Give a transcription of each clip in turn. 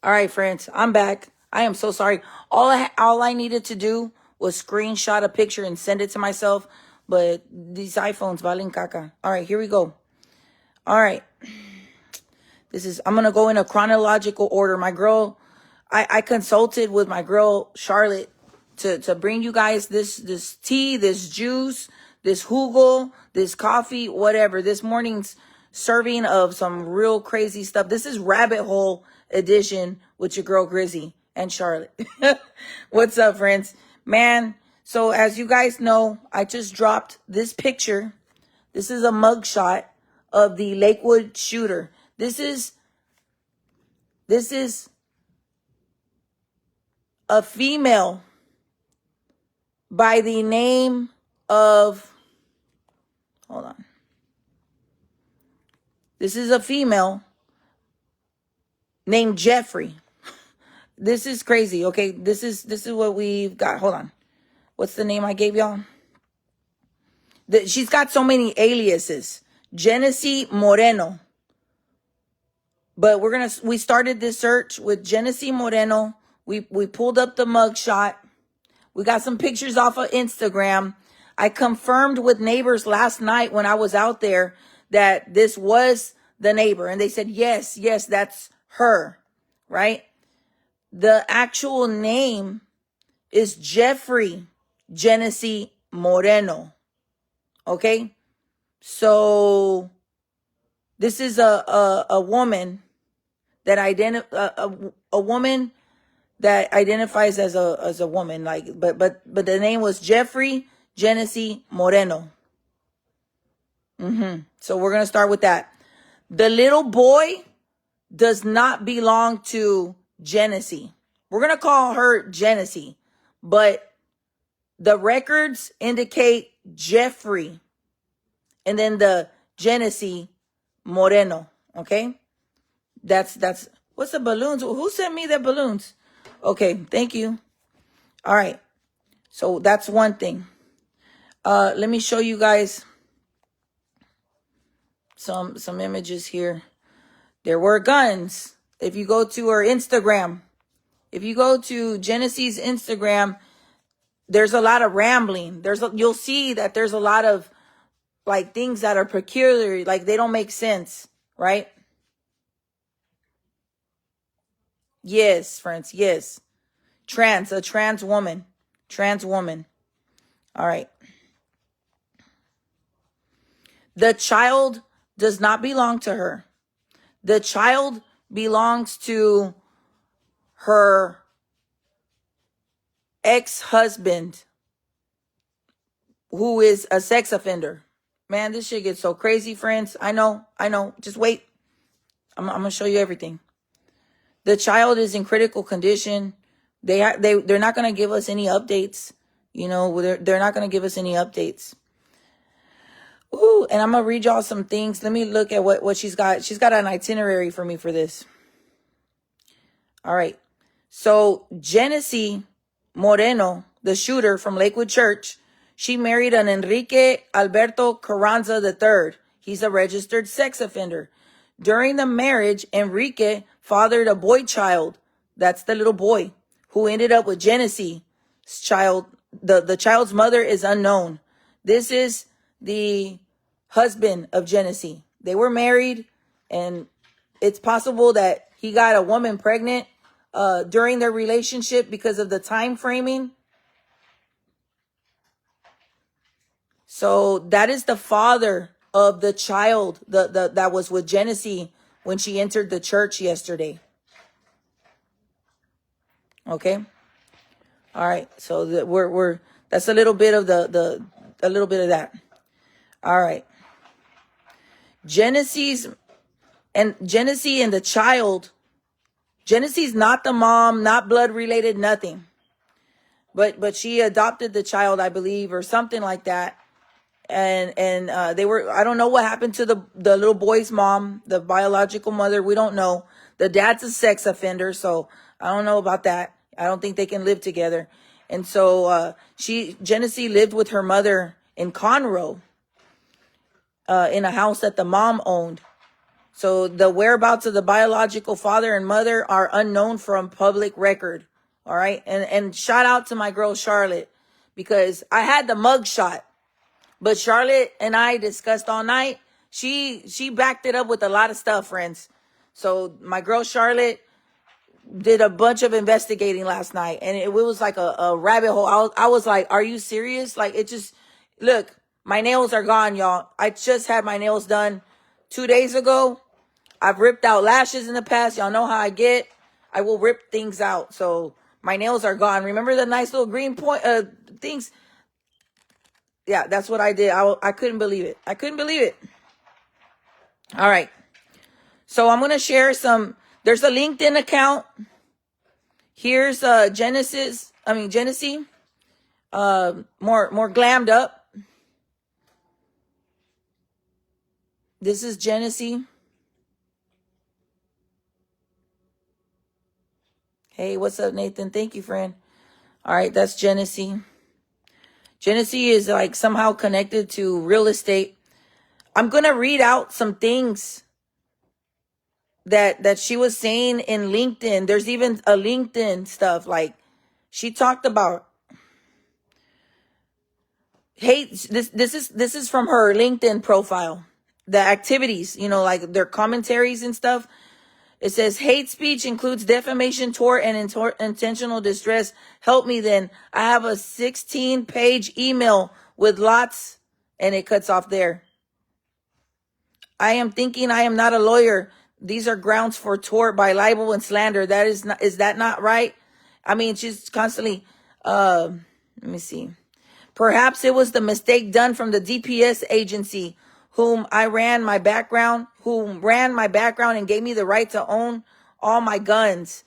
All right, friends, I'm back. I am so sorry. All I needed to do was screenshot a picture and send it to myself, but these iPhones valen caca. All right, here we go. All right. I'm going to go in a chronological order. My girl, I consulted with my girl, Charlotte, to bring you guys this tea, this juice, this jugo, this coffee, whatever. This morning's serving of some real crazy stuff. This is rabbit hole edition with your girl Grizzy and Charlotte. What's up, friends? Man, so as you guys know, I just dropped this picture. This is a mugshot of the Lakewood shooter. This is a female by the name of, hold on. This is a female named Jeffrey. This is crazy. Okay, this is what we've got. Hold on. What's the name I gave y'all? She's got so many aliases. Genesee Moreno. But we started this search with Genesee Moreno. We pulled up the mugshot. We got some pictures off of Instagram. I confirmed with neighbors last night when I was out there that this was the neighbor. And they said, yes, that's her, right? The actual name is Jeffrey Genesee Moreno. Okay? So this is a woman that a woman that identifies as a woman, like, but the name was Jeffrey Genesee Moreno. So we're gonna start with that. The little boy does not belong to Genesee. We're gonna call her Genesee, but the records indicate Jeffrey, and then the Genesee Moreno. Okay, that's what's the balloons? Who sent me the balloons? Okay, thank you. All right, so that's one thing. Let me show you guys some images here. There were guns. If you go to her Instagram, if you go to Genesee's Instagram, there's a lot of rambling. You'll see that there's a lot of like things that are peculiar, like they don't make sense, right? Yes, friends, yes. A trans woman. All right. The child does not belong to her. The child belongs to her ex-husband, who is a sex offender. Man, this shit gets so crazy, friends. I know. Just wait. I'm going to show you everything. The child is in critical condition. They're not going to give us any updates. You know, they're not going to give us any updates. Ooh, and I'm going to read y'all some things. Let me look at what she's got. She's got an itinerary for me for this. All right. So Genesee Moreno, the shooter from Lakewood Church, she married an Enrique Alberto Carranza III. He's a registered sex offender. During the marriage, Enrique fathered a boy child. That's the little boy who ended up with Genesee's child. The child's mother is unknown. This is the husband of Genesee. They were married, and it's possible that he got a woman pregnant during their relationship because of the time framing. So that is the father of the child that was with Genesee when she entered the church yesterday. Okay. All right. So that's a little bit of a little bit of that. All right. Genesee and the child. Genesee's not the mom, not blood related, nothing. But she adopted the child, I believe, or something like that. And they were, I don't know what happened to the little boy's mom, the biological mother. We don't know. The dad's a sex offender, so I don't know about that. I don't think they can live together. And so Genesee lived with her mother in Conroe, in a house that the mom owned. So the whereabouts of the biological father and mother are unknown from public record. All right. And shout out to my girl Charlotte, because I had the mug shot, but Charlotte and I discussed all night. She backed it up with a lot of stuff, friends. So my girl Charlotte did a bunch of investigating last night, and it was like a rabbit hole. I was like, are you serious? Like, it just, look, my nails are gone, y'all. I just had my nails done 2 days ago. I've ripped out lashes in the past. Y'all know how I get. I will rip things out. So my nails are gone. Remember the nice little green point things? Yeah, that's what I did. I couldn't believe it. I couldn't believe it. All right. So I'm going to share some. There's a LinkedIn account. Here's Genesee. More glammed up. This is Genesee. Hey, what's up, Nathan? Thank you, friend. All right, that's Genesee. Genesee is like somehow connected to real estate. I'm going to read out some things that she was saying in LinkedIn. There's even a LinkedIn stuff. Like, she talked about hate. This is from her LinkedIn profile. The activities, like their commentaries and stuff. It says hate speech includes defamation, tort, and intentional distress. Help me then. I have a 16-page email with lots, and it cuts off there. I am thinking I am not a lawyer. These are grounds for tort by libel and slander. Is that not right? I mean, she's constantly, let me see. Perhaps it was the mistake done from the DPS agency who ran my background and gave me the right to own all my guns.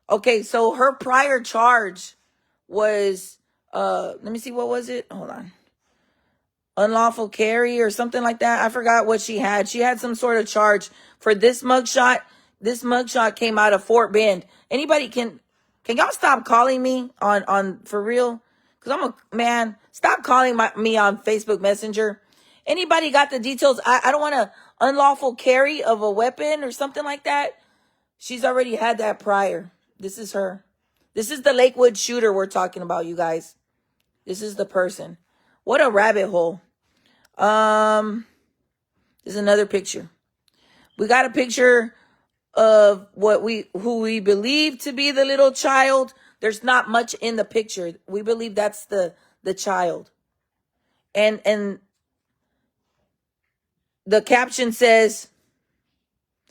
Okay, so her prior charge was, let me see, what was it? Hold on. Unlawful carry or something like that. I forgot what she had. She had some sort of charge for this mugshot. This mugshot came out of Fort Bend. Anybody can y'all stop calling me on for real? Because stop calling me on Facebook Messenger. Anybody got the details? I don't want to unlawful carry of a weapon or something like that. She's already had that prior. This is her. This is the Lakewood shooter we're talking about, you guys. This is the person. What a rabbit hole. There's another picture. We got a picture of who we believe to be the little child. There's not much in the picture. We believe that's the child. And the caption says,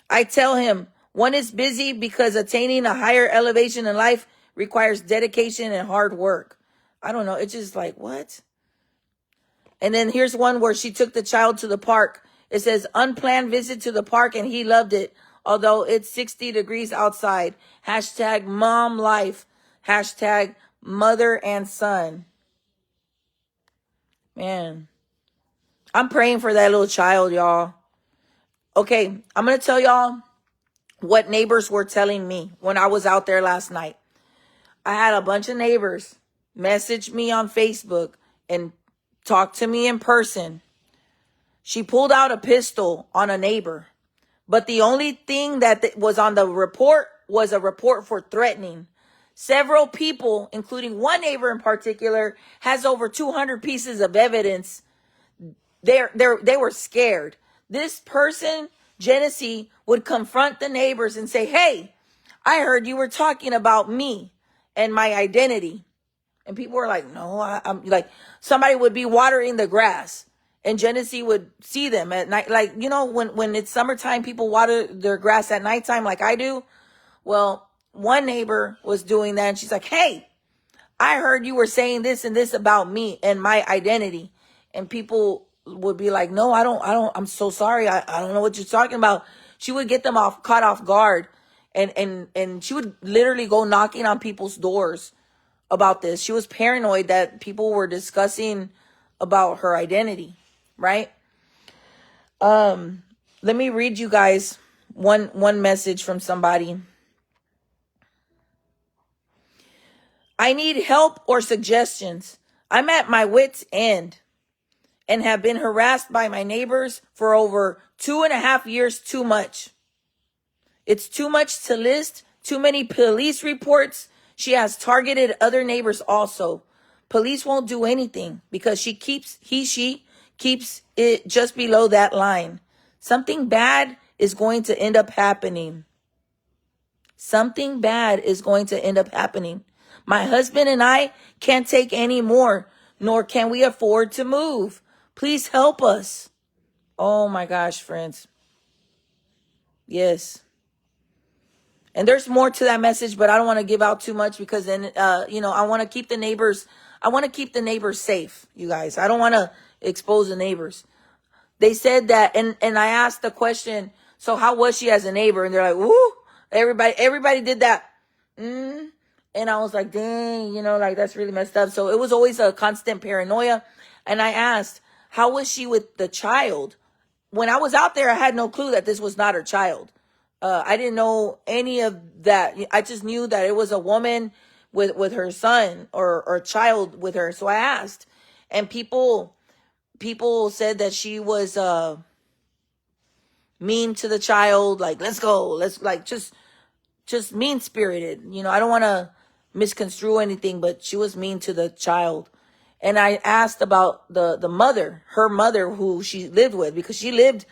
I tell him, one is busy because attaining a higher elevation in life requires dedication and hard work. I don't know. It's just like, what? And then here's one where she took the child to the park. It says, unplanned visit to the park and he loved it, although it's 60 degrees outside. Hashtag mom life. Hashtag mother and son. Man, I'm praying for that little child, y'all. Okay, I'm going to tell y'all what neighbors were telling me when I was out there last night. I had a bunch of neighbors message me on Facebook and talk to me in person. She pulled out a pistol on a neighbor, but the only thing that was on the report was a report for threatening. Several people, including one neighbor in particular, has over 200 pieces of evidence. They were scared. This person, Genesee, would confront the neighbors and say, hey, I heard you were talking about me and my identity. And people were like, no, I'm like, somebody would be watering the grass and Genesee would see them at night. Like, when it's summertime, people water their grass at nighttime like I do. Well, one neighbor was doing that and she's like, hey, I heard you were saying this and this about me and my identity. And people would be like, no, I don't, I'm so sorry. I don't know what you're talking about. She would get them caught off guard. And she would literally go knocking on people's doors about this. She was paranoid that people were discussing about her identity, right? Let me read you guys one message from somebody. I need help or suggestions. I'm at my wit's end and have been harassed by my neighbors for over 2.5 years, too much. It's too much to list. Too many police reports. She has targeted other neighbors also. Police won't do anything because she keeps it just below that line. Something bad is going to end up happening. Something bad is going to end up happening. My husband and I can't take any more, nor can we afford to move. Please help us. Oh my gosh, friends. Yes. And there's more to that message, but I don't want to give out too much because then, I want to keep the neighbors. I want to keep the neighbors safe, you guys. I don't want to expose the neighbors. They said that, and I asked the question, so how was she as a neighbor? And they're like, woo, everybody did that. And I was like, dang, like that's really messed up. So it was always a constant paranoia. And I asked, how was she with the child? When I was out there, I had no clue that this was not her child. I didn't know any of that. I just knew that it was a woman with her son or child with her. So I asked, and people said that she was mean to the child. Like, let's go. Let's like just mean spirited. I don't want to misconstrue anything, but she was mean to the child. And I asked about the mother, her mother, who she lived with, because she lived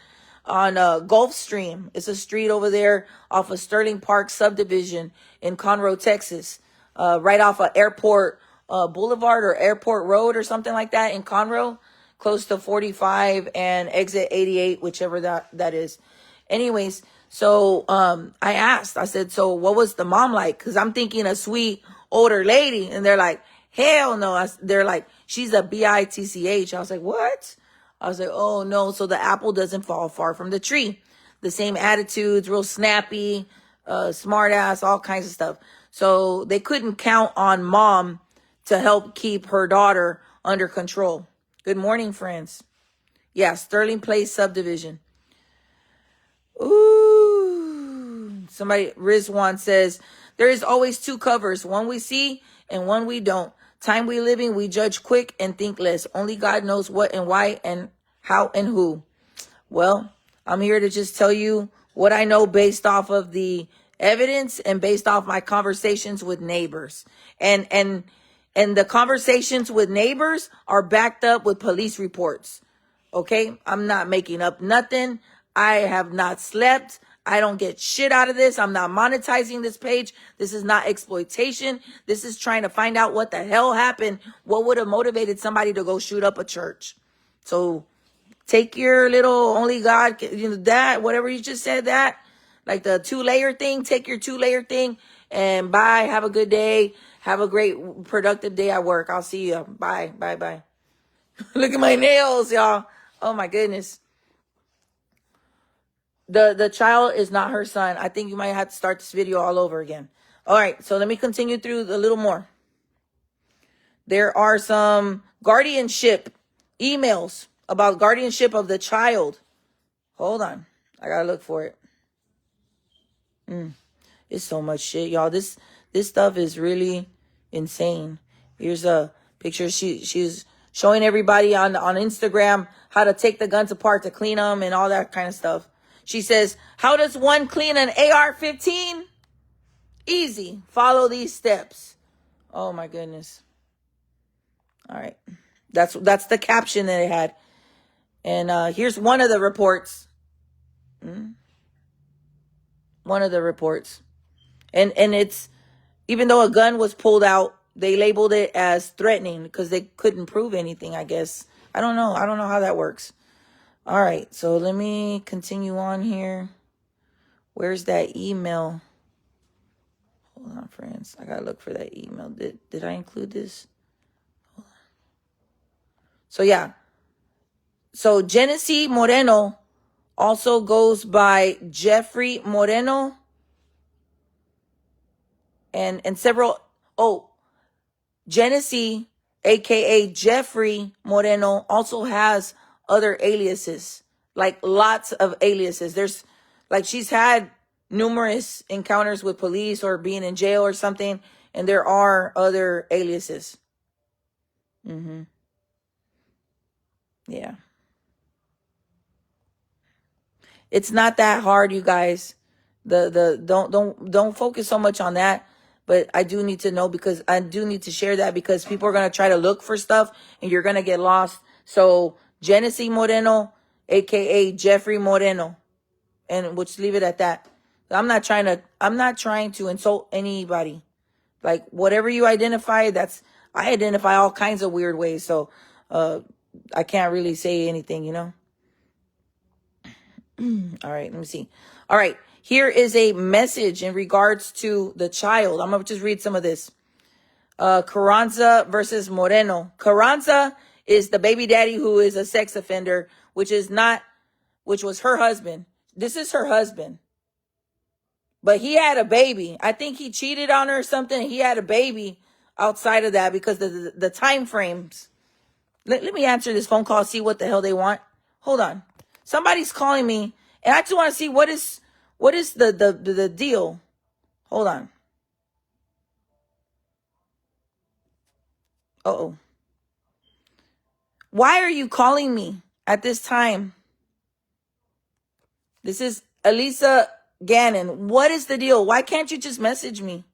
on Gulfstream. It's a street over there off of Sterling Park subdivision in Conroe, Texas, right off of Airport Boulevard or Airport Road or something like that in Conroe, close to 45 and exit 88, whichever that is. Anyways, so I asked, I said, so what was the mom like? Because I'm thinking a sweet older lady. And they're like, hell no. They're like, she's a bitch. I was like, what? I was like, oh no. So the apple doesn't fall far from the tree. The same attitudes, real snappy, smart ass, all kinds of stuff. So they couldn't count on mom to help keep her daughter under control. Good morning, friends. Yeah, Sterling Place subdivision. Ooh. Somebody, Rizwan says, there is always two covers, one we see and one we don't. Time we living, we judge quick and think less. Only God knows what and why and how and who. Well, I'm here to just tell you what I know based off of the evidence and based off my conversations with neighbors. And the conversations with neighbors are backed up with police reports. Okay? I'm not making up nothing. I have not slept. I don't get shit out of this. I'm not monetizing this page. This is not exploitation. This is trying to find out what the hell happened. What would have motivated somebody to go shoot up a church? So take your little only God, that, whatever you just said, that, like the 2-layer thing, take your 2-layer thing and bye. Have a good day. Have a great productive day at work. I'll see you. Bye. Bye. Bye. Look at my nails, y'all. Oh my goodness. The child is not her son. I think you might have to start this video all over again. All right, so let me continue through a little more. There are some guardianship emails about guardianship of the child. Hold on. I gotta look for it. It's so much shit, y'all. This stuff is really insane. Here's a picture. She's showing everybody on Instagram how to take the guns apart to clean them and all that kind of stuff. She says, how does one clean an AR-15? Easy. Follow these steps. Oh my goodness. All right. That's the caption that it had. And here's one of the reports. One of the reports. And it's, even though a gun was pulled out, they labeled it as threatening because they couldn't prove anything, I guess. I don't know how that works. All right, so let me continue on here. Where's that email? Hold on, friends. I gotta look for that email. Did I include this? Hold on. So yeah. So Genesee Moreno also goes by Jeffrey Moreno. And several, Genesee, aka Jeffrey Moreno, also has other aliases, like lots of aliases. There's, like, she's had numerous encounters with police or being in jail or something, and there are other aliases. Yeah. It's not that hard, you guys. Don't focus so much on that. But I do need to know, because I do need to share that, because people are gonna try to look for stuff and you're gonna get lost. So Genesee Moreno, aka Jeffrey Moreno, and we'll just leave it at that. I'm not trying to insult anybody. Like, whatever you identify, I identify all kinds of weird ways. So I can't really say anything, you know. All right, let me see. All right, here is a message in regards to the child. I'm gonna just read some of this. Carranza versus Moreno. Carranza is the baby daddy who is a sex offender, which was her husband. This is her husband. But he had a baby. I think he cheated on her or something. He had a baby outside of that, because the time frames. Let me answer this phone call, see what the hell they want. Hold on. Somebody's calling me, and I just want to see what is the deal. Hold on. Uh-oh. Why are you calling me at this time? This is Elisa Gannon. What is the deal? Why can't you just message me?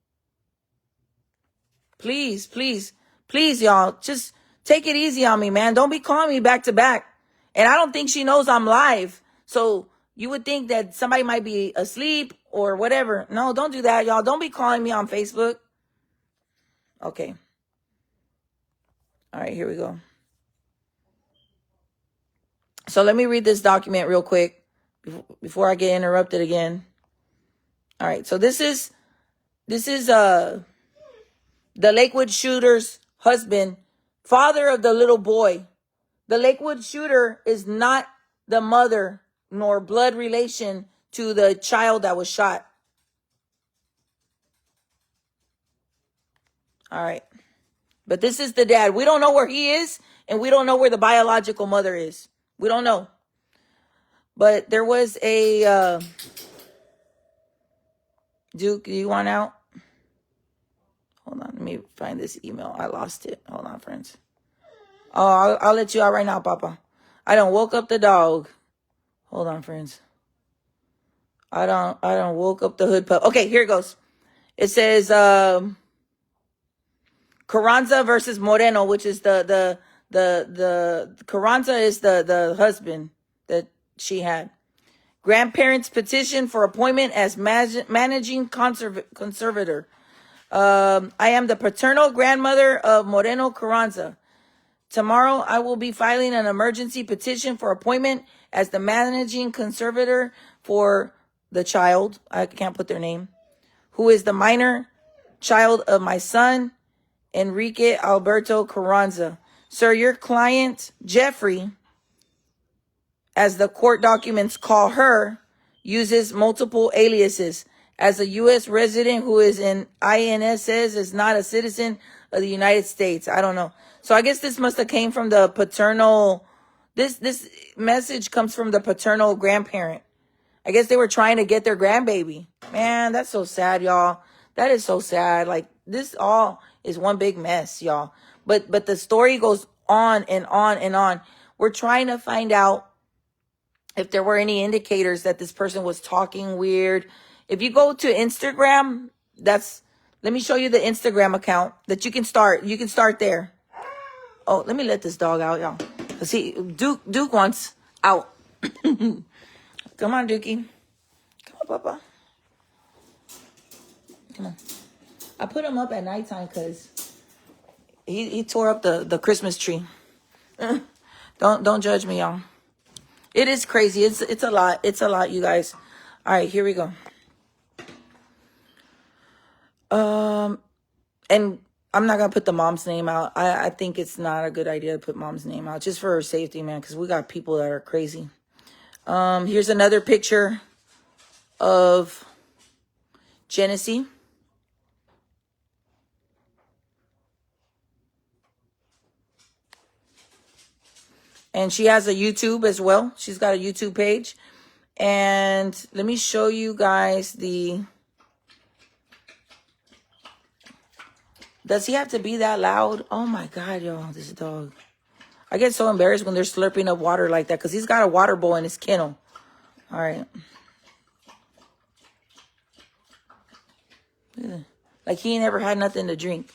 Please, please, please, y'all. Just take it easy on me, man. Don't be calling me back to back. And I don't think she knows I'm live. So you would think that somebody might be asleep or whatever. No, don't do that, y'all. Don't be calling me on Facebook. Okay. All right, here we go. So let me read this document real quick before I get interrupted again. All right, so this is the Lakewood shooter's husband, father of the little boy. The Lakewood shooter is not the mother nor blood relation to the child that was shot. All right. But this is the dad. We don't know where he is, and we don't know where the biological mother is. We don't know. But there was a Duke, do you want out? Hold on, let me find this email. I lost it. Hold on, friends. Oh, I'll let you out right now, Papa. I done woke up the dog. Hold on, friends. I don't woke up the hood pup. Okay, here it goes. It says Carranza versus Moreno, which is the Carranza is the husband that she had. Grandparents petition for appointment as managing conservator. I am the paternal grandmother of Moreno Carranza. Tomorrow, I will be filing an emergency petition for appointment as the managing conservator for the child. I can't put their name. Who is the minor child of my son, Enrique Alberto Carranza. Sir, your client, Jeffrey, as the court documents call her, uses multiple aliases. As a U.S. resident who is in INSS is not a citizen of the United States. I don't know. So I guess this must have came from the paternal. This message comes from the paternal grandparent. I guess they were trying to get their grandbaby. Man, that's so sad, y'all. That is so sad. Like, this all is one big mess, y'all. But the story goes on and on and on. We're trying to find out if there were any indicators that this person was talking weird. If you go to Instagram, let me show you the Instagram account that you can start. You can start there. Oh, let me let this dog out, y'all. See, Duke wants out. Come on, Dookie. Come on, Papa. Come on. I put him up at nighttime because he tore up the Christmas tree. Don't judge me, y'all. It is crazy. It's a lot. It's a lot, you guys. All right, here we go. And I'm not gonna put the mom's name out. I think it's not a good idea to put mom's name out, just for her safety, man, because we got people that are crazy. Here's another picture of Genesee. And she has a YouTube as well. She's got a YouTube page. And let me show you guys Does he have to be that loud? Oh my God, y'all, this dog. I get so embarrassed when they're slurping up water like that because he's got a water bowl in his kennel. All right. Like he ain't ever had nothing to drink.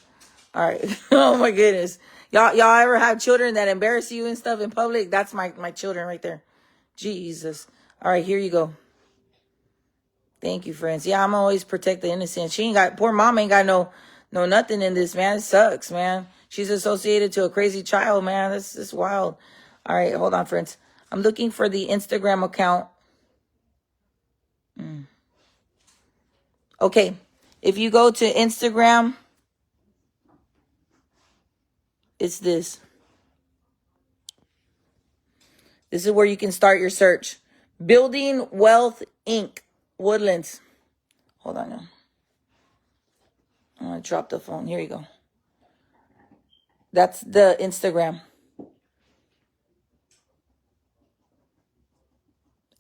All right. Oh my goodness. Y'all ever have children that embarrass you and stuff in public? That's my children right there. Jesus. All right, here you go. Thank you, friends. Yeah, I'm always protect the innocent. Poor mom ain't got no nothing in this, man. It sucks, man. She's associated to a crazy child, man. This is wild. All right, hold on, friends. I'm looking for the Instagram account. Okay. If you go to Instagram, it's this. This is where you can start your search. Building Wealth Inc. Woodlands. Hold on now. I'm going to drop the phone. Here you go. That's the Instagram.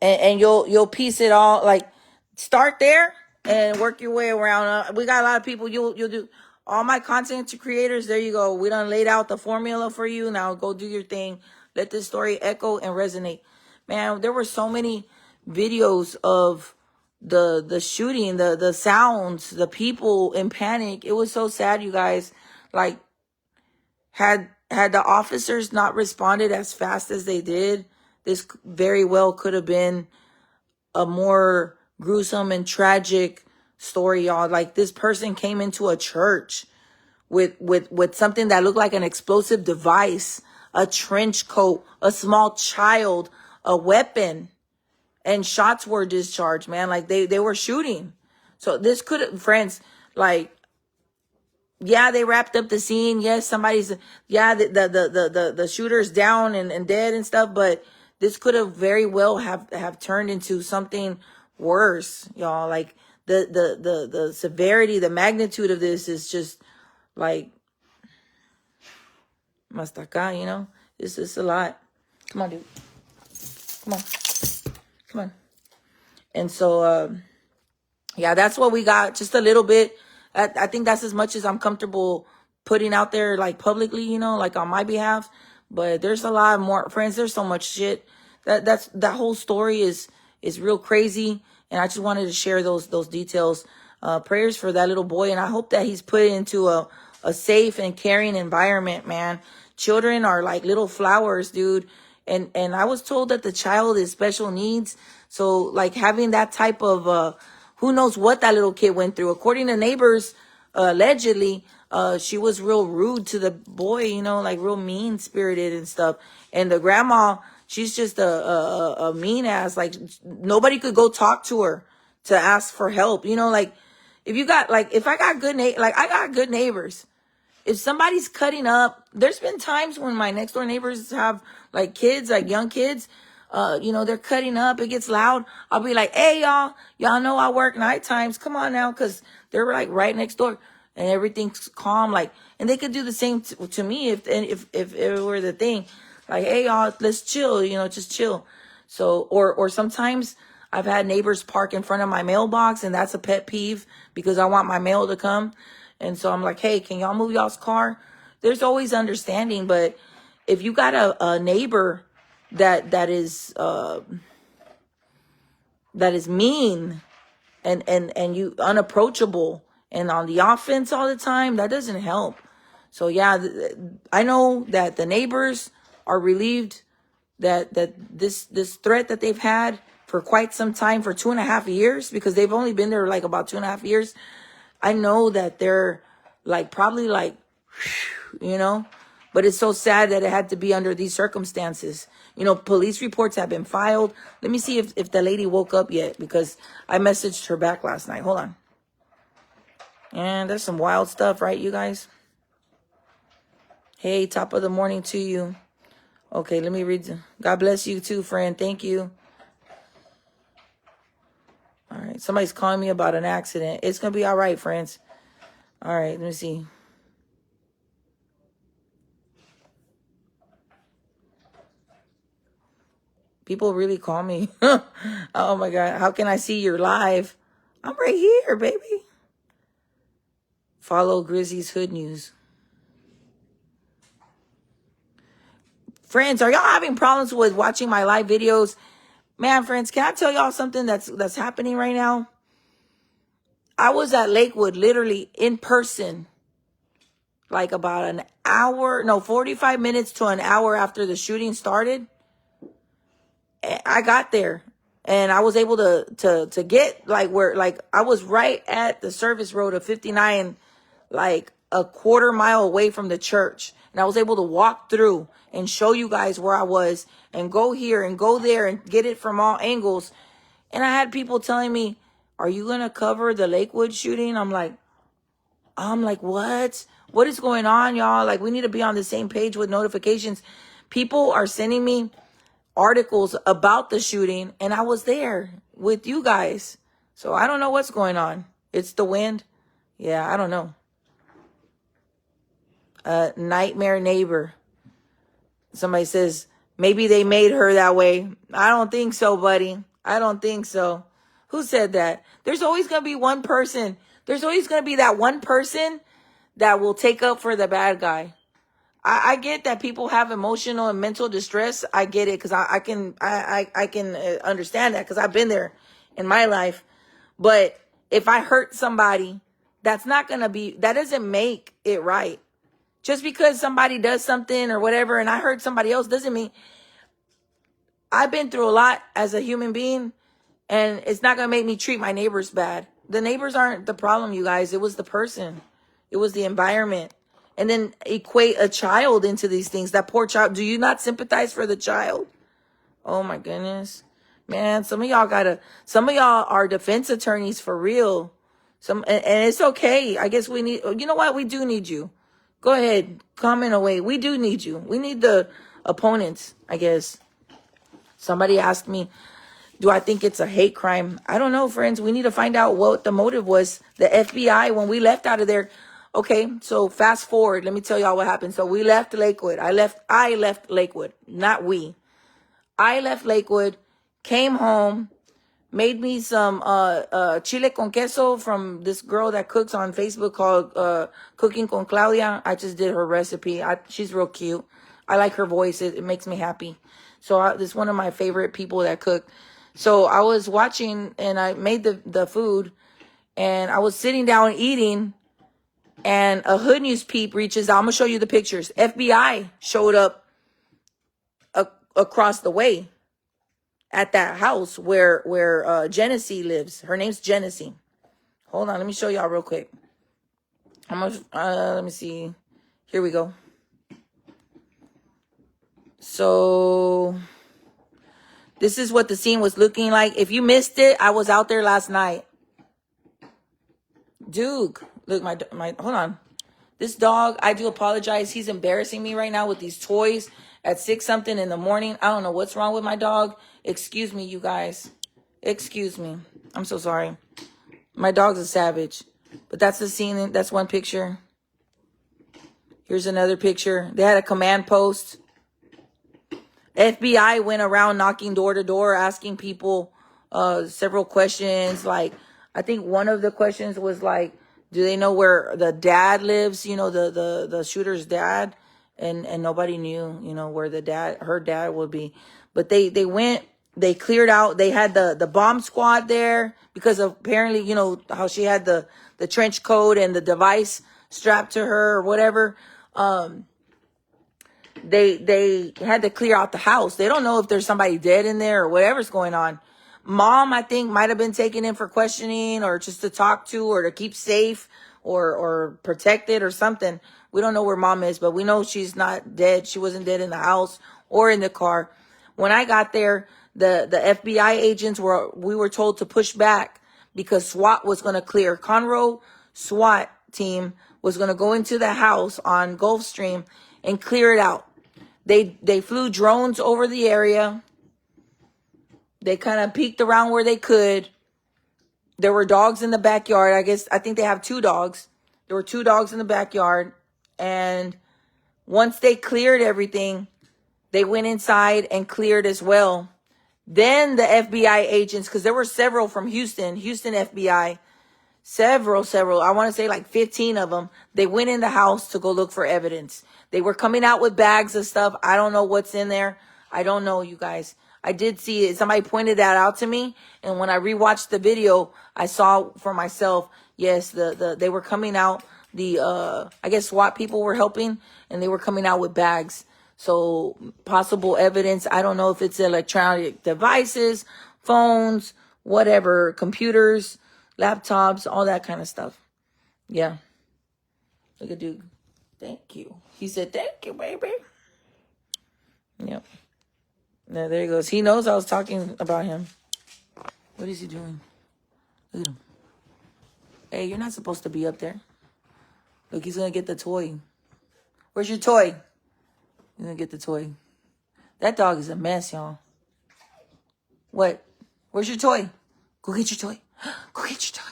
And you'll piece it all. Like, start there and work your way around. We got a lot of people. You'll do all my content creators. There you go. We done laid out the formula for you. Now go do your thing. Let this story echo and resonate. Man, there were so many videos of the shooting, the sounds, the people in panic. It was so sad, you guys. Like, had the officers not responded as fast as they did, this very well could have been a more gruesome and tragic story, y'all. Like, this person came into a church with something that looked like an explosive device, a trench coat, a small child, a weapon, and shots were discharged, man. Like, they were shooting. So this could have, friends, like, yeah, they wrapped up the scene. Yes, the shooter's down and dead and stuff, but this could have very well have turned into something worse, y'all. Like, the severity, the magnitude of this is just like Mastaka, you know? It's just a lot. Come on, dude. Come on. Come on. And so, yeah, that's what we got. Just a little bit. I think that's as much as I'm comfortable putting out there, like, publicly, you know, like on my behalf. But there's a lot more, friends. There's so much shit. That whole story is real crazy. And I just wanted to share those details. Prayers for that little boy. And I hope that he's put into a safe and caring environment, man. Children are like little flowers, dude. And I was told that the child is special needs. So, like, having that type of, who knows what that little kid went through. According to neighbors, allegedly, she was real rude to the boy, you know, like real mean-spirited and stuff. And the grandma, she's just a mean ass. Like, nobody could go talk to her to ask for help. You know, like, if I got I got good neighbors. If somebody's cutting up, there's been times when my next door neighbors have like kids, like young kids, you know, they're cutting up. It gets loud. I'll be like, hey, y'all know I work night times. Come on now. Cause they're like right next door and everything's calm. Like, and they could do the same to me if it were the thing. Like, hey, y'all, let's chill, you know, just chill. So, or sometimes I've had neighbors park in front of my mailbox, and that's a pet peeve because I want my mail to come. And so I'm like, hey, can y'all move y'all's car? There's always understanding, but if you got a neighbor that is mean and you unapproachable and on the offense all the time, that doesn't help. So yeah, I know that the neighbors are relieved that this threat that they've had for quite some time, for 2.5 years, because they've only been there like about 2.5 years. I know that they're like probably like, you know, but it's so sad that it had to be under these circumstances. You know, police reports have been filed. Let me see if the lady woke up yet, because I messaged her back last night. Hold on. And there's some wild stuff, right, you guys? Hey, top of the morning to you. Okay, let me read. God bless you too, friend. Thank you. All right, somebody's calling me about an accident. It's going to be all right, friends. All right, let me see. People really call me. Oh, my God. How can I see your live? I'm right here, baby. Follow Grizzy's Hood News. Friends, are y'all having problems with watching my live videos? Man, friends, can I tell y'all something that's happening right now? I was at Lakewood literally in person, like about an hour, no, 45 minutes to an hour after the shooting started. I got there and I was able to get like where, like I was right at the service road of 59, like a quarter mile away from the church. And I was able to walk through and show you guys where I was and go here and go there and get it from all angles. And I had people telling me, are you going to cover the Lakewood shooting? I'm like, what? What is going on, y'all? Like, we need to be on the same page with notifications. People are sending me articles about the shooting, and I was there with you guys. So I don't know what's going on. It's the wind. Yeah, I don't know. Nightmare neighbor. Somebody says, maybe they made her that way. I don't think so, buddy. I don't think so. Who said that? There's always going to be one person. There's always going to be that one person that will take up for the bad guy. I get that people have emotional and mental distress. I get it because I can understand that because I've been there in my life. But if I hurt somebody, that doesn't make it right. Just because somebody does something or whatever and I hurt somebody else doesn't mean. I've been through a lot as a human being, and it's not going to make me treat my neighbors bad. The neighbors aren't the problem, you guys. It was the person. It was the environment. And then equate a child into these things. That poor child. Do you not sympathize for the child? Oh my goodness. Man, some of y'all are defense attorneys for real. And it's okay. I guess you know what? We do need you. Go ahead. Comment away. We do need you. We need the opponents, I guess. Somebody asked me, do I think it's a hate crime? I don't know, friends. We need to find out what the motive was. The FBI, when we left out of there. Okay, so fast forward. Let me tell y'all what happened. So we left Lakewood. I left Lakewood, not we. I left Lakewood, came home, made me some chile con queso from this girl that cooks on Facebook called Cooking con Claudia. I just did her recipe. She's real cute. I like her voice. It makes me happy. So this is one of my favorite people that cook. So I was watching and I made the food and I was sitting down eating and a Hood News peep reaches out. I'm going to show you the pictures. FBI showed up across the way at that house where Genesee lives. Her name's Genesee. Hold on. Let me show y'all real quick. Let me see. Here we go. So this is what the scene was looking like. If you missed it, I was out there last night. Duke, look, my hold on. This dog, I do apologize. He's embarrassing me right now with these toys at 6 something in the morning. I don't know what's wrong with my dog. Excuse me, you guys. Excuse me. I'm so sorry. My dog's a savage. But that's the scene. That's one picture. Here's another picture. They had a command post. FBI went around knocking door to door, asking people several questions. Like, I think one of the questions was like, do they know where the dad lives? You know, the shooter's dad. And nobody knew, you know, where her dad would be. But they went, they cleared out. They had the bomb squad there because apparently, you know, how she had the trench coat and the device strapped to her or whatever. They had to clear out the house. They don't know if there's somebody dead in there or whatever's going on. Mom, I think, might have been taken in for questioning or just to talk to or to keep safe or protected or something. We don't know where mom is, but we know she's not dead. She wasn't dead in the house or in the car. When I got there, the FBI agents we were told to push back because SWAT was going to clear. Conroe SWAT team was going to go into the house on Gulfstream and clear it out. They flew drones over the area. They kind of peeked around where they could. There were dogs in the backyard. I think they have 2 dogs. There were 2 dogs in the backyard. And once they cleared everything, they went inside and cleared as well. Then the FBI agents, because there were several from Houston FBI, several, I want to say like 15 of them, they went in the house to go look for evidence. They were coming out with bags of stuff. I don't know what's in there. I don't know, you guys. I did see it. Somebody pointed that out to me. And when I rewatched the video, I saw for myself, yes, they were coming out. I guess SWAT people were helping, and they were coming out with bags. So possible evidence. I don't know if it's electronic devices, phones, whatever, computers, laptops, all that kind of stuff. Yeah. Look at dude. Thank you. He said, thank you, baby. Yep. Yeah, there he goes. He knows I was talking about him. What is he doing? Look at him. Hey, you're not supposed to be up there. Look, he's going to get the toy. Where's your toy? He's going to get the toy. That dog is a mess, y'all. What? Where's your toy? Go get your toy. Go get your toy.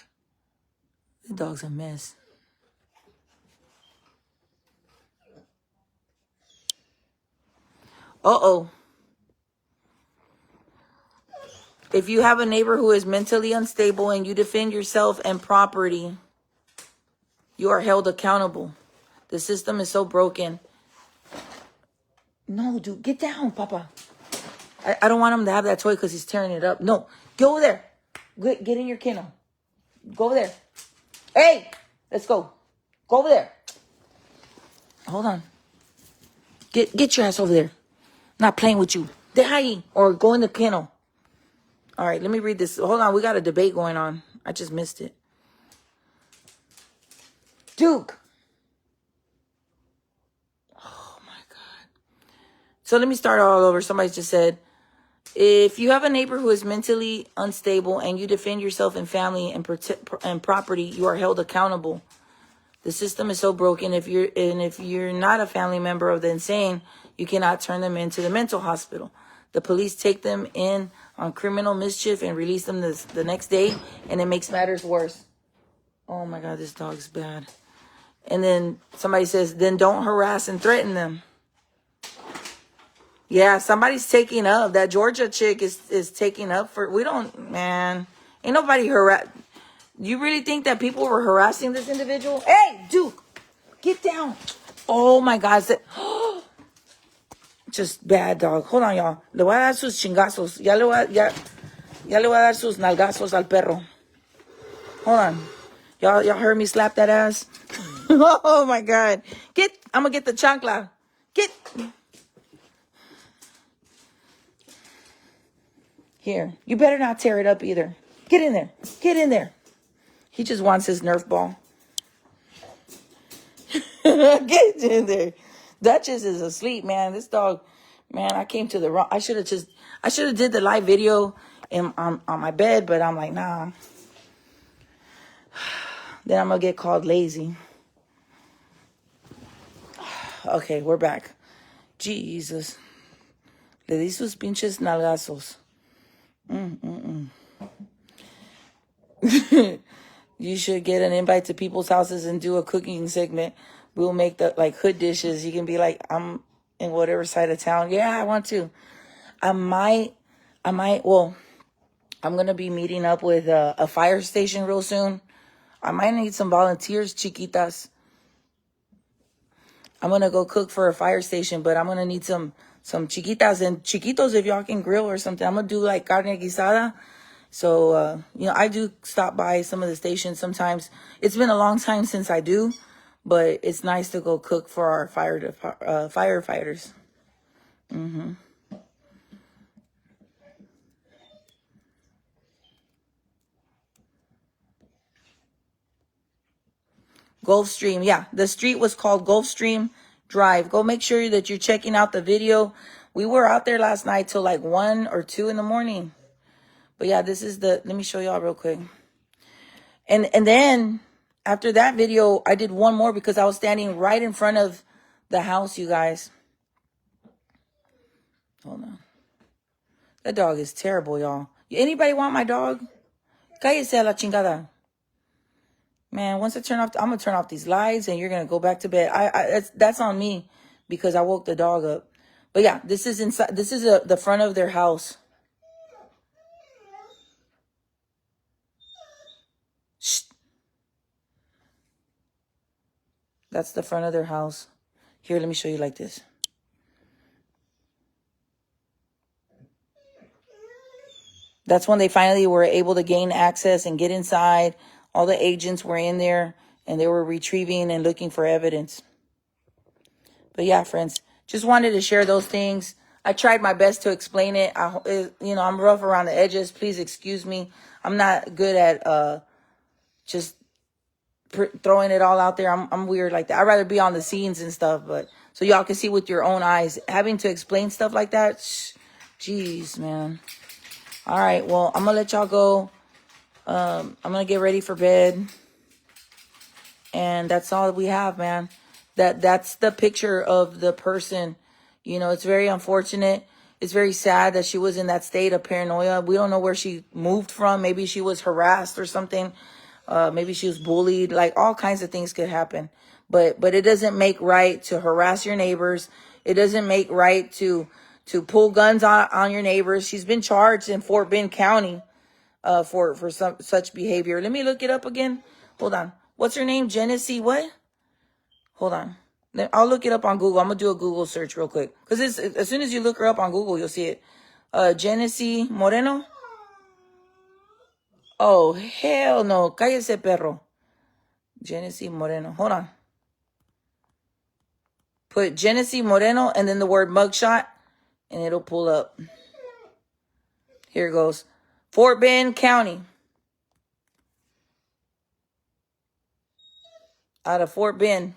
The dog's a mess. Uh-oh. If you have a neighbor who is mentally unstable and you defend yourself and property, you are held accountable. The system is so broken. No, dude, get down, Papa. I don't want him to have that toy because he's tearing it up. No, go over there. Get in your kennel. Go over there. Hey, let's go. Go over there. Hold on. Get your ass over there. Not playing with you. Deja or go in the kennel. All right, let me read this. Hold on, we got a debate going on. I just missed it. Duke. Oh, my God. So let me start all over. Somebody just said, if you have a neighbor who is mentally unstable and you defend yourself and family and property, you are held accountable. The system is so broken. If you're not a family member of the insane, you cannot turn them into the mental hospital. The police take them in on criminal mischief and release them the next day, and it makes matters worse. Oh my God, this dog's bad. And then somebody says, then don't harass and threaten them. Yeah, somebody's taking up. That Georgia chick is taking up for, man, ain't nobody You really think that people were harassing this individual? Hey, Duke, get down. Oh my God. Just bad dog. Hold on, y'all. Le voy a dar sus chingazos. Ya le voy a dar sus nalgazos al perro. Hold on. Y'all heard me slap that ass? Oh my God. I'm gonna get the chancla. Here. You better not tear it up either. Get in there. Get in there. He just wants his Nerf ball. Get in there. Duchess is asleep, man. This dog, man, I came to the wrong. I should have did the live video on my bed, but I'm like, nah. Then I'm going to get called lazy. Okay, we're back. Jesus. Le di sus pinches nalgazos. You should get an invite to people's houses and do a cooking segment. We'll make the hood dishes. You can be like, I'm in whatever side of town. Yeah, I want to. Well, I'm going to be meeting up with a fire station real soon. I might need some volunteers, chiquitas. I'm going to go cook for a fire station, but I'm going to need some chiquitas and chiquitos if y'all can grill or something. I'm going to do like carne guisada. So, I do stop by some of the stations sometimes. It's been a long time since I do, but it's nice to go cook for our firefighters. Gulfstream. Yeah, the street was called Gulfstream Drive. Go make sure that you're checking out the video. We were out there last night till like 1 or 2 in the morning. But yeah, this is let me show y'all real quick. And then after that video, I did one more because I was standing right in front of the house, you guys. Hold on. That dog is terrible, y'all. Anybody want my dog? Cállese a la chingada. Man, once I turn off, I'm going to turn off these lights and you're going to go back to bed. That's on me because I woke the dog up. But yeah, this is inside. This is the front of their house. Shh. That's the front of their house. Here, let me show you like this. That's when they finally were able to gain access and get inside. All the agents were in there and they were retrieving and looking for evidence. But yeah, friends, just wanted to share those things. I tried my best to explain it. I'm rough around the edges. Please excuse me. I'm not good at just throwing it all out there. I'm weird like that. I'd rather be on the scenes and stuff, but so y'all can see with your own eyes. Having to explain stuff like that, jeez, man. All right, well, I'm gonna let y'all go. I'm gonna get ready for bed, and that's all we have, man. That's the picture of the person. It's very unfortunate. It's very sad that she was in that state of paranoia. We don't know where she moved from. Maybe she was harassed or something. Maybe she was bullied. Like, all kinds of things could happen. But it doesn't make right to harass your neighbors. It doesn't make right to pull guns on your neighbors. She's been charged in Fort Bend County for such behavior. Let me look it up again. Hold on. What's her name? Genesee what? Hold on. I'll look it up on Google. I'm going to do a Google search real quick. Because as soon as you look her up on Google, you'll see it. Genesee Moreno? Oh, hell no. Cállese, perro. Genesee Moreno. Hold on. Put Genesee Moreno and then the word mugshot. And it'll pull up. Here it goes. Fort Bend County. Out of Fort Bend.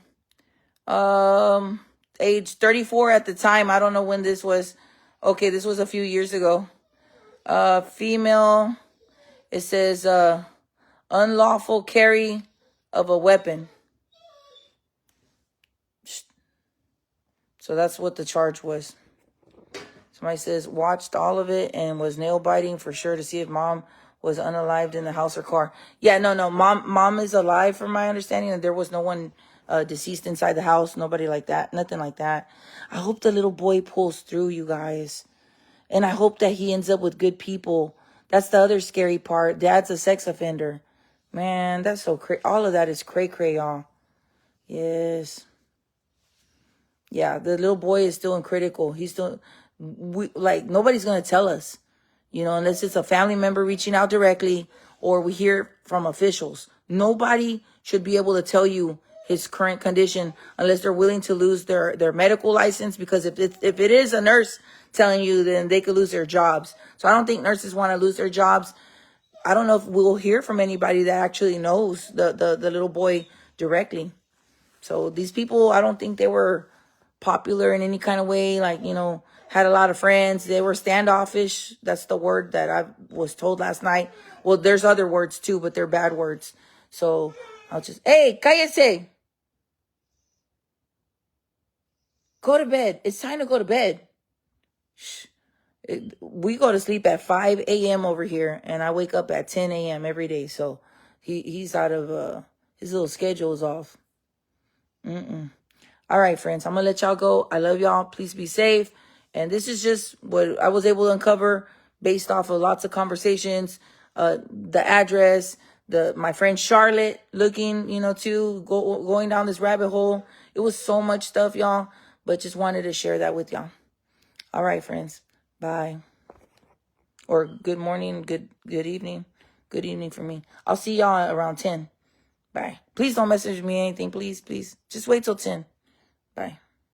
Age 34 at the time. I don't know when this was. Okay, this was a few years ago. Female. It says unlawful carry of a weapon. So that's what the charge was. Somebody says watched all of it and was nail biting for sure to see if mom was unalived in the house or car. Yeah, no. Mom is alive from my understanding, and there was no one deceased inside the house. Nobody like that. Nothing like that. I hope the little boy pulls through, you guys. And I hope that he ends up with good people. That's the other scary part. Dad's a sex offender. Man, that's so crazy. All of that is cray-cray, y'all. Yes. Yeah, the little boy is still in critical. He's still, nobody's going to tell us, unless it's a family member reaching out directly or we hear from officials. Nobody should be able to tell you his current condition unless they're willing to lose their medical license, because if it is a nurse telling you, then they could lose their jobs. So I don't think nurses want to lose their jobs. I don't know if we'll hear from anybody that actually knows the little boy directly. So these people, I don't think they were popular in any kind of way, had a lot of friends. They were standoffish. That's the word that I was told last night. Well, there's other words too, but they're bad words. So I'll just, hey, cállese. Go to bed. It's time to go to bed. Shh. We go to sleep at 5 a.m. over here, and I wake up at 10 a.m. every day. So he's out of, his little schedule is off. All right, friends, I'm going to let y'all go. I love y'all. Please be safe. And this is just what I was able to uncover based off of lots of conversations, the address, my friend Charlotte looking, going down this rabbit hole. It was so much stuff, y'all, but just wanted to share that with y'all. All right, friends. Bye. Or good morning, good evening. Good evening for me. I'll see y'all around 10. Bye. Please don't message me anything. Please. Just wait till 10. Bye.